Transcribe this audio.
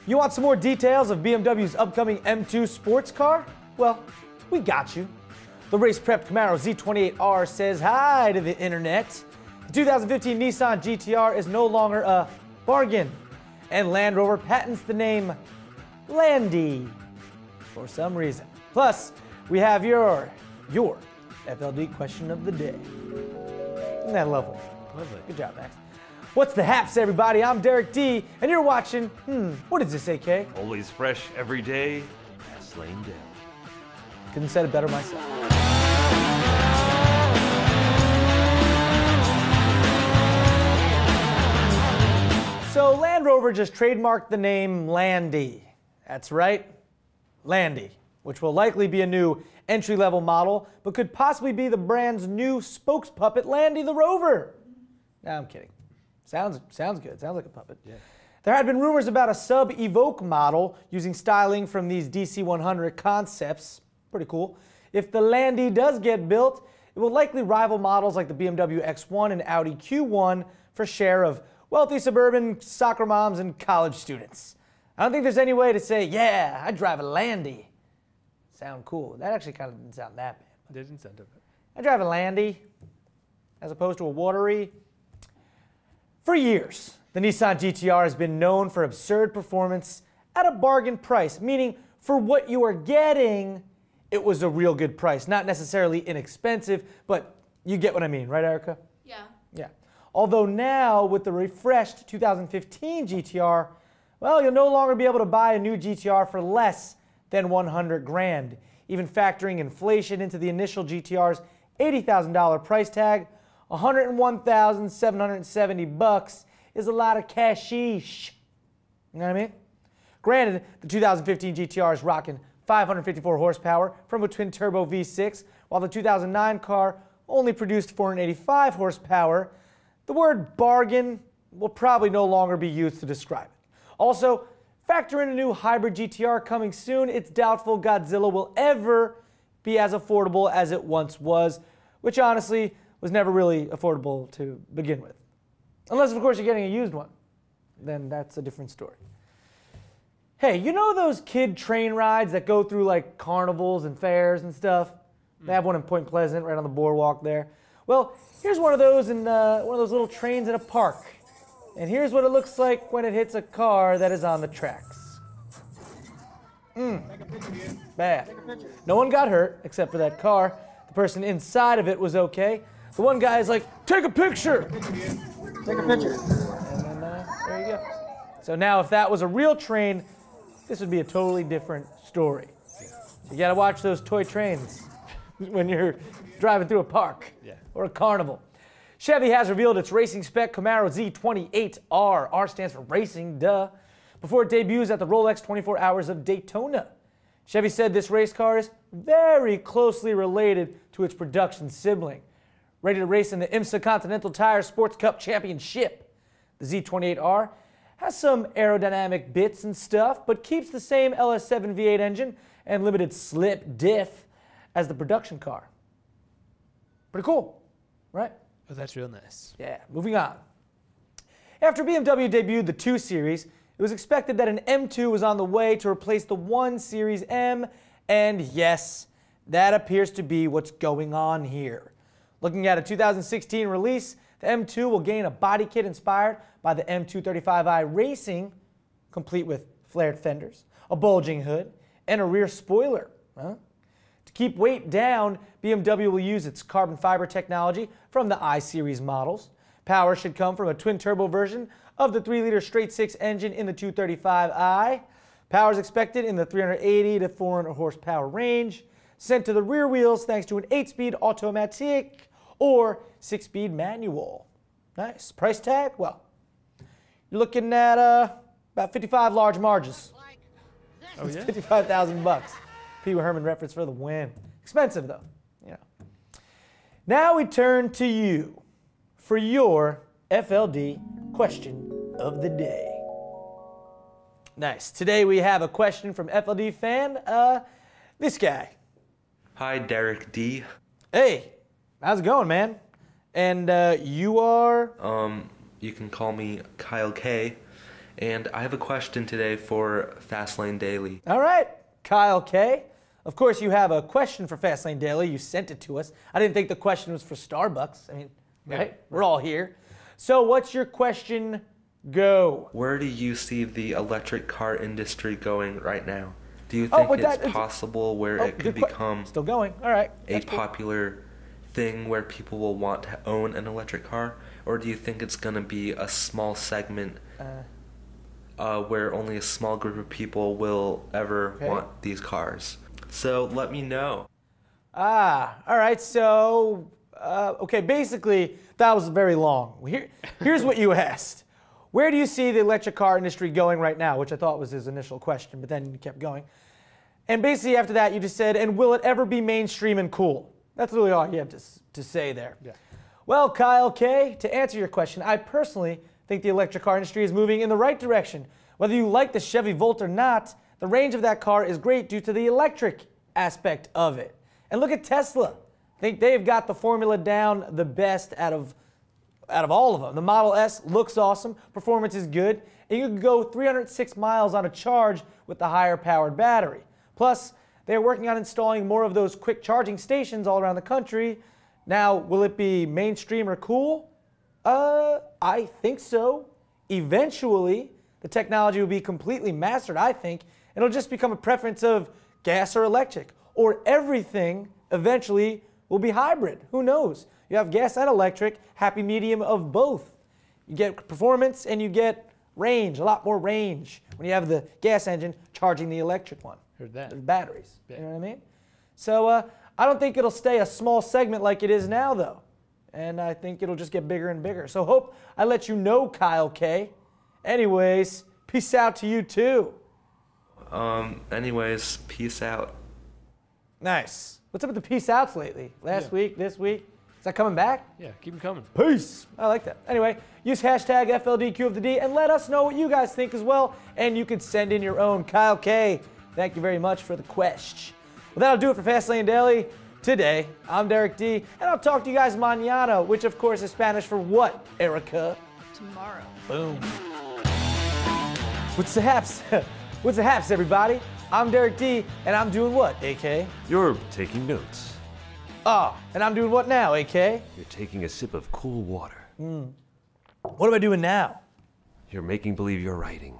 You want some more details of BMW's upcoming M2 sports car? Well, we got you. The race-prepped Camaro Z28R says hi to the internet. The 2015 Nissan GTR is no longer a bargain, and Land Rover patents the name Landy for some reason. Plus, we have your FLD question of the day. Isn't that lovely? Lovely. Good job, Max. What's the haps, everybody? I'm Derek D, and you're watching, what is this, AK? Always fresh every day. That's Lane Day. Couldn't have said it better myself. So Land Rover just trademarked the name Landy. That's right, Landy, which will likely be a new entry-level model, but could possibly be the brand's new spokespuppet, Landy the Rover. No, I'm kidding. Sounds good. Sounds like a puppet. Yeah. There had been rumors about a sub-Evoque model using styling from these DC100 concepts. Pretty cool. If the Landy does get built, it will likely rival models like the BMW X1 and Audi Q1 for share of wealthy suburban soccer moms and college students. I don't think there's any way to say, yeah, I drive a Landy. Sound cool. That actually kind of didn't sound that bad. It didn't sound that bad. I drive a Landy as opposed to a watery. For years, the Nissan GTR has been known for absurd performance at a bargain price, meaning for what you are getting, it was a real good price. Not necessarily inexpensive, but you get what I mean, right, Erica? Yeah. Yeah. Although now, with the refreshed 2015 GTR, well, you'll no longer be able to buy a new GTR for less than 100 grand. Even factoring inflation into the initial GTR's $80,000 price tag, 101,770 bucks is a lot of cashish. You know what I mean? Granted, the 2015 GTR is rocking 554 horsepower from a twin-turbo V6, while the 2009 car only produced 485 horsepower. The word bargain will probably no longer be used to describe it. Also, factor in a new hybrid GTR coming soon. It's doubtful Godzilla will ever be as affordable as it once was, which honestly was never really affordable to begin with. Unless, of course, you're getting a used one. Then that's a different story. Hey, you know those kid train rides that go through like carnivals and fairs and stuff? They have one in Point Pleasant right on the boardwalk there. Well, here's one of those in one of those little trains in a park. And here's what it looks like when it hits a car that is on the tracks. Bad. No one got hurt except for that car. The person inside of it was okay. The one guy is like, take a picture. Take a picture. And then there you go. So now if that was a real train, this would be a totally different story. You gotta watch those toy trains when you're driving through a park or a carnival. Chevy has revealed its racing spec Camaro Z28R. R stands for racing, duh. Before it debuts at the Rolex 24 Hours of Daytona. Chevy said this race car is very closely related to its production sibling. Ready to race in the IMSA Continental Tire Sports Cup Championship. The Z28R has some aerodynamic bits and stuff, but keeps the same LS7 V8 engine and limited slip diff as the production car. Pretty cool, right? Oh, that's real nice. Yeah, moving on. After BMW debuted the 2 Series, it was expected that an M2 was on the way to replace the 1 Series M, and yes, that appears to be what's going on here. Looking at a 2016 release, the M2 will gain a body kit inspired by the M235i Racing, complete with flared fenders, a bulging hood, and a rear spoiler. To keep weight down, BMW will use its carbon fiber technology from the I-Series models. Power should come from a twin-turbo version of the 3-liter straight-six engine in the 235i. Power is expected in the 380 to 400 horsepower range, sent to the rear wheels thanks to an 8-speed automatic or 6-speed manual. Nice. Price tag? Well, you're looking at about 55 large margins. Oh, yeah? 55,000 bucks. Pee Wee Herman reference for the win. Expensive though, yeah. Now we turn to you for your FLD question of the day. Nice. Today we have a question from FLD fan, this guy. Hi, Derek D. Hey, how's it going, man? And you are? You can call me Kyle K. and I have a question today for Fastlane Daily. All right, Kyle K. Of course, you have a question for Fastlane Daily. You sent it to us. I didn't think the question was for Starbucks. I mean, right? We're all here. So what's your question? Go. Where do you see the electric car industry going right now? Do you think it's possible where it could become still going? All right. a popular thing where people will want to own an electric car? Or do you think it's going to be a small segment where only a small group of people will ever want these cars? So let me know. All right. So, okay, basically, that was very long. Here's what you asked. Where do you see the electric car industry going right now? Which I thought was his initial question, but then you kept going. And basically after that, you just said, and will it ever be mainstream and cool? That's really all you have to say there. Yeah. Well, Kyle K., to answer your question, I personally think the electric car industry is moving in the right direction. Whether you like the Chevy Volt or not, the range of that car is great due to the electric aspect of it. And look at Tesla. I think they've got the formula down the best out of all of them. The Model S looks awesome, performance is good, and you can go 306 miles on a charge with the higher powered battery. Plus, they're working on installing more of those quick charging stations all around the country. Now, will it be mainstream or cool? I think so. Eventually, the technology will be completely mastered, I think, and it'll just become a preference of gas or electric, or everything eventually will be hybrid. Who knows? You have gas and electric, happy medium of both. You get performance and you get range, a lot more range when you have the gas engine charging the electric one. Heard that. There's batteries. Yeah. You know what I mean? So I don't think it'll stay a small segment like it is now, though. And I think it'll just get bigger and bigger. So hope I let you know, Kyle K. Anyways, peace out to you too. Anyways, peace out. Nice. What's up with the peace outs lately? Last week, this week? Is that coming back? Yeah, keep them coming. Peace. I like that. Anyway, use hashtag FLDQoftheD and let us know what you guys think as well. And you can send in your own. Kyle K., thank you very much for the question. Well, that'll do it for Fastlane Daily today. I'm Derek D., and I'll talk to you guys mañana, which of course is Spanish for what, Erica? Tomorrow. Boom. What's the haps? What's the haps, everybody? I'm Derek D., and I'm doing what, AK? You're taking notes. Ah, and I'm doing what now, AK? You're taking a sip of cool water. What am I doing now? You're making believe you're writing.